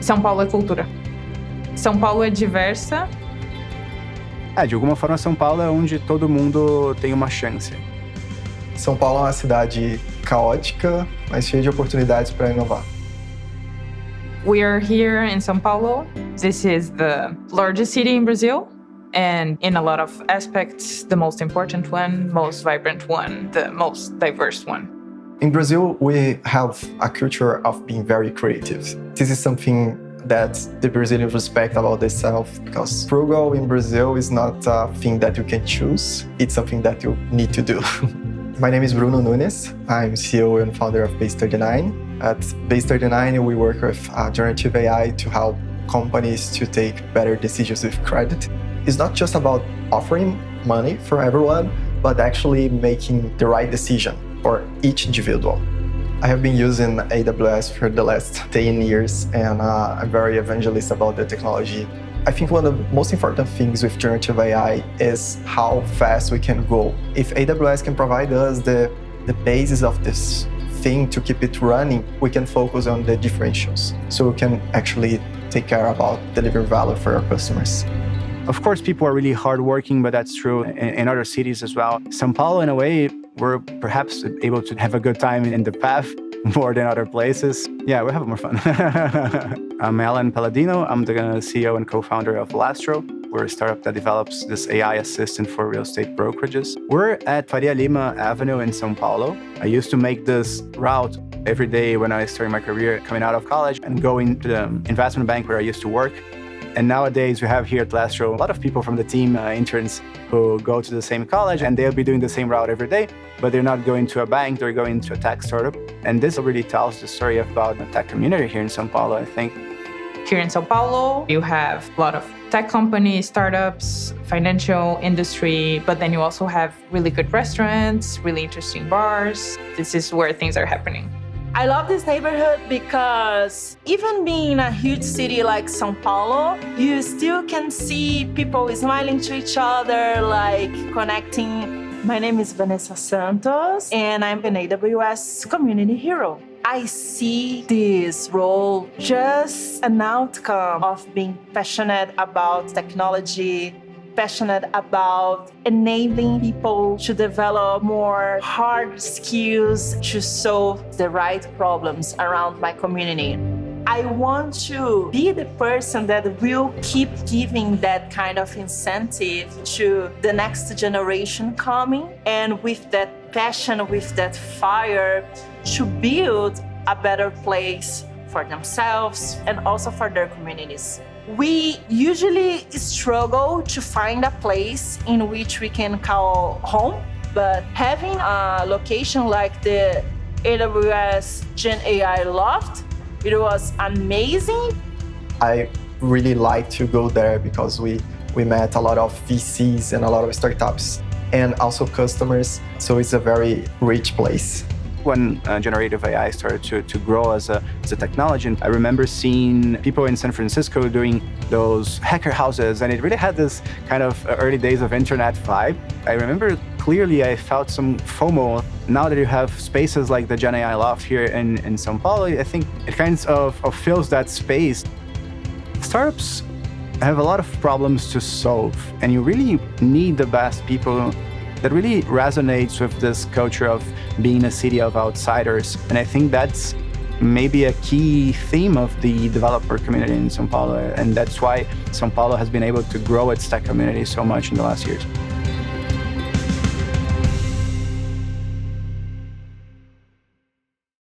São Paulo é cultura. São Paulo é diversa. De alguma forma, São Paulo é onde todo mundo tem uma chance. São Paulo é uma cidade caótica, mas cheia de oportunidades para inovar. We are here in São Paulo. This is the largest city in Brazil, and in a lot of aspects, the most important one, most vibrant one, the most diverse one. In Brazil, we have a culture of being very creative. This is something that the Brazilians respect about themselves, because frugal in Brazil is not a thing that you can choose. It's something that you need to do. My name is Bruno Nunes. I'm CEO and founder of Base39. At Base39, we work with generative AI to help companies to take better decisions with credit. It's not just about offering money for everyone, but actually making the right decision for each individual. I have been using AWS for the last 10 years, and I'm very evangelist about the technology. I think one of the most important things with generative AI is how fast we can go. If AWS can provide us the basis of this thing to keep it running, we can focus on the differentials. So we can actually take care about delivering value for our customers. Of course, people are really hardworking, but that's true in other cities as well. São Paulo, in a way, we're perhaps able to have a good time in the path more than other places. Yeah, we have more fun. I'm Alan Palladino. I'm the CEO and co-founder of Lastro. We're a startup that develops this AI assistant for real estate brokerages. We're at Faria Lima Avenue in São Paulo. I used to make this route every day when I started my career coming out of college and going to the investment bank where I used to work. And nowadays we have here at Lastro a lot of people from the team, interns, who go to the same college, and they'll be doing the same route every day, but they're not going to a bank, they're going to a tech startup. And this really tells the story about the tech community here in São Paulo, I think. Here in São Paulo, you have a lot of tech companies, startups, financial industry, but then you also have really good restaurants, really interesting bars. This is where things are happening. I love this neighborhood because even being in a huge city like São Paulo, you still can see people smiling to each other, like connecting. My name is Vanessa Santos, and I'm an AWS community hero. I see this role just an outcome of being passionate about technology, passionate about enabling people to develop more hard skills to solve the right problems around my community. I want to be the person that will keep giving that kind of incentive to the next generation coming, and with that passion, with that fire, to build a better place for themselves and also for their communities. We usually struggle to find a place in which we can call home, but having a location like the AWS Gen AI loft, it was amazing. I really like to go there because we met a lot of VCs and a lot of startups and also customers, so it's a very rich place. When generative AI started to grow as a technology, and I remember seeing people in San Francisco doing those hacker houses, and it really had this kind of early days of internet vibe. I remember clearly I felt some FOMO. Now that you have spaces like the Gen AI loft here in São Paulo, I think it kind of fills that space. Startups have a lot of problems to solve, and you really need the best people. That really resonates with this culture of being a city of outsiders. And I think that's maybe a key theme of the developer community in São Paulo. And that's why São Paulo has been able to grow its tech community so much in the last years.